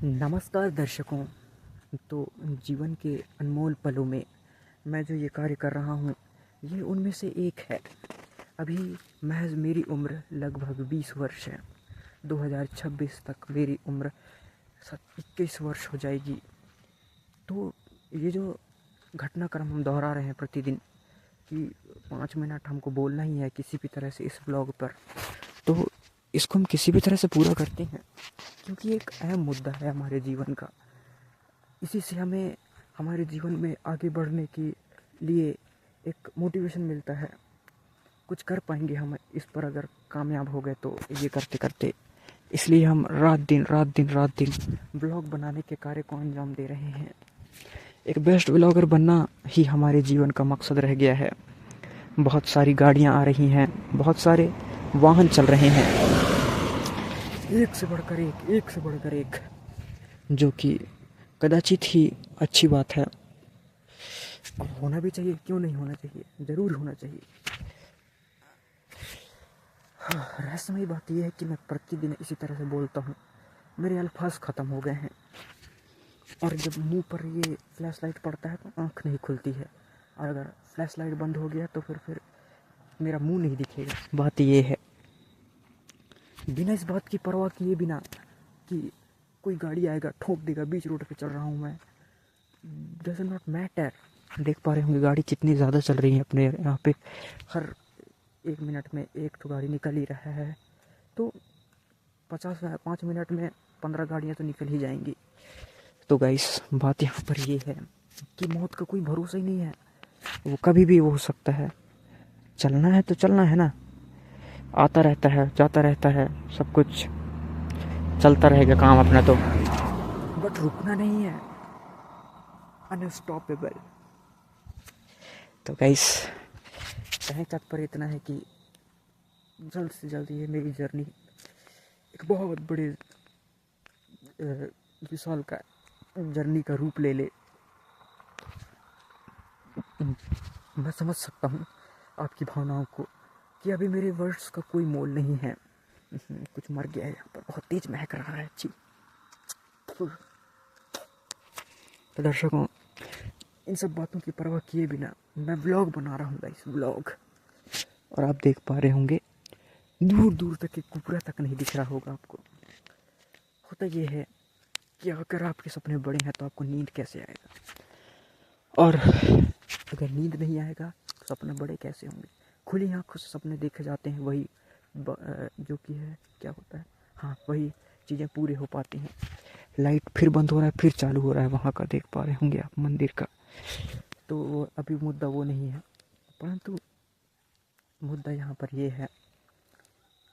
नमस्कार दर्शकों। तो जीवन के अनमोल पलों में मैं जो ये कार्य कर रहा हूँ, ये उनमें से एक है। अभी महज मेरी उम्र लगभग 20 वर्ष है। 2026 तक मेरी उम्र 21 वर्ष हो जाएगी। तो ये जो घटनाक्रम हम दोहरा रहे हैं प्रतिदिन कि 5 मिनट हमको बोलना ही है किसी भी तरह से इस ब्लॉग पर, तो इसको हम किसी भी तरह से पूरा करते हैं क्योंकि एक अहम मुद्दा है हमारे जीवन का। इसी से हमें हमारे जीवन में आगे बढ़ने के लिए एक मोटिवेशन मिलता है। कुछ कर पाएंगे हम इस पर अगर कामयाब हो गए तो ये करते करते। इसलिए हम रात दिन ब्लॉग बनाने के कार्य को अंजाम दे रहे हैं। एक बेस्ट ब्लॉगर बनना ही हमारे जीवन का मकसद रह गया है। बहुत सारी गाड़ियाँ आ रही हैं, बहुत सारे वाहन चल रहे हैं, एक से बढ़कर एक, जो कि कदाचित ही अच्छी बात है। होना भी चाहिए, क्यों नहीं होना चाहिए, ज़रूर होना चाहिए। रहस्यमयी बात यह है कि मैं प्रतिदिन इसी तरह से बोलता हूँ, मेरे अल्फाज ख़त्म हो गए हैं और जब मुंह पर ये फ्लैश लाइट पड़ता है तो आँख नहीं खुलती है, और अगर फ्लैश लाइट बंद हो गया तो फिर मेरा मुंह नहीं दिखेगा। बात ये है, बिना इस बात की परवाह किए बिना कि कोई गाड़ी आएगा ठोक देगा, बीच रोड पे चल रहा हूँ मैं, डज नॉट मैटर। देख पा रहे होंगे गाड़ी कितनी ज़्यादा चल रही है अपने यहाँ पे। हर 1 मिनट में एक तो गाड़ी निकल ही रहा है, तो 5 मिनट में 15 गाड़ियाँ तो निकल ही जाएंगी। तो गाइस, बात यहाँ पर ये है कि मौत का कोई भरोसा ही नहीं है, वो कभी भी हो सकता है। चलना है तो चलना है ना, आता रहता है जाता रहता है, सब कुछ चलता रहेगा काम अपना, तो बट रुकना नहीं है, अनस्टॉपेबल। तो गाइस, कहने तात्पर्य इतना है कि जल्द से जल्द ये मेरी जर्नी एक बहुत बड़े विशाल का जर्नी का रूप ले ले। मैं समझ सकता हूँ आपकी भावनाओं को कि अभी मेरे वर्ड्स का कोई मोल नहीं है। कुछ मर गया है यहाँ पर, बहुत तेज महक रहा है। अच्छी तो दर्शकों, इन सब बातों की परवाह किए बिना मैं व्लॉग बना रहा हूँ गाइस, व्लॉग। और आप देख पा रहे होंगे दूर दूर तक एक कुपरा तक नहीं दिख रहा होगा आपको। होता ये है कि अगर आपके सपने बड़े हैं तो आपको नींद कैसे आएगा, और अगर नींद नहीं आएगा तो सपने बड़े कैसे होंगे। खुली आँखों से सपने देखे जाते हैं, वही जो कि है क्या होता है, हाँ वही चीज़ें पूरी हो पाती हैं। लाइट फिर बंद हो रहा है, फिर चालू हो रहा है, वहाँ का देख पा रहे होंगे आप मंदिर का। तो अभी मुद्दा वो नहीं है, परंतु मुद्दा यहाँ पर ये है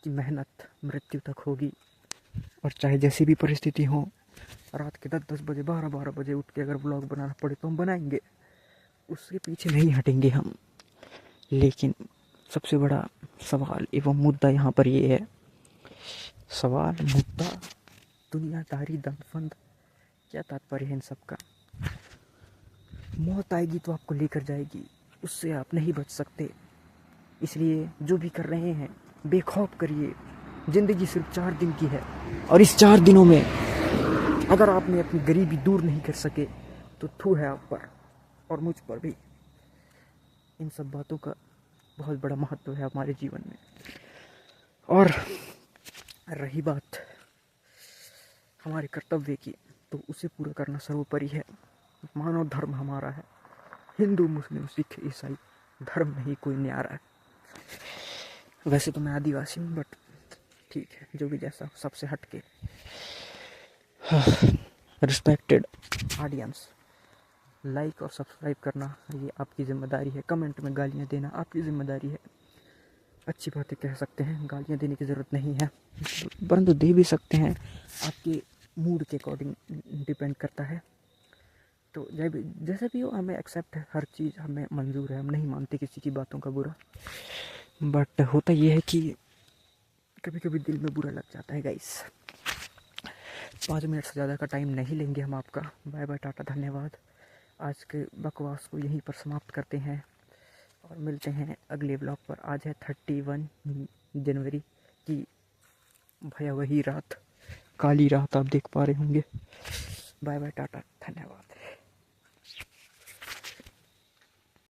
कि मेहनत मृत्यु तक होगी, और चाहे जैसी भी परिस्थिति हो, रात के 10-10 बजे 12-12 बजे उठ के अगर ब्लॉग बनाना पड़े तो हम बनाएंगे, उसके पीछे नहीं हटेंगे हम। लेकिन सबसे बड़ा सवाल एवं मुद्दा यहाँ पर ये है, सवाल मुद्दा दुनियादारी दमफंद, क्या तात्पर्य है इन सब का। मौत आएगी तो आपको लेकर जाएगी, उससे आप नहीं बच सकते। इसलिए जो भी कर रहे हैं बेखौफ करिए। ज़िंदगी सिर्फ 4 दिन की है, और इस 4 दिनों में अगर आपने अपनी गरीबी दूर नहीं कर सके तो थू है आप पर और मुझ पर भी। इन सब बातों का बहुत बड़ा महत्व है हमारे जीवन में। और रही बात हमारे कर्तव्य की, तो उसे पूरा करना सर्वोपरि है। मानव धर्म हमारा है, हिंदू मुस्लिम सिख ईसाई धर्म नहीं कोई न्यारा है। वैसे तो मैं आदिवासी हूँ, बट ठीक है, जो भी जैसा सबसे हट के। रिस्पेक्टेड ऑडियंस, लाइक और सब्सक्राइब करना ये आपकी ज़िम्मेदारी है। कमेंट में गालियाँ देना आपकी ज़िम्मेदारी है। अच्छी बातें कह सकते हैं, गालियाँ देने की ज़रूरत नहीं है, परंतु दे भी सकते हैं, आपके मूड के अकॉर्डिंग डिपेंड करता है। तो जैसे भी हो, हमें एक्सेप्ट है, हर चीज़ हमें मंजूर है, हम नहीं मानते किसी की बातों का बुरा। बट होता ये है कि कभी कभी दिल में बुरा लग जाता है गाइस। 5 मिनट से ज़्यादा का टाइम नहीं लेंगे हम आपका। बाय बाय, टाटा, धन्यवाद। आज के बकवास को यहीं पर समाप्त करते हैं और मिलते हैं अगले ब्लॉग पर। आज है 31 जनवरी की भयावही रात। काली रात आप देख पा रहे होंगे। बाय बाय, टाटा, धन्यवाद।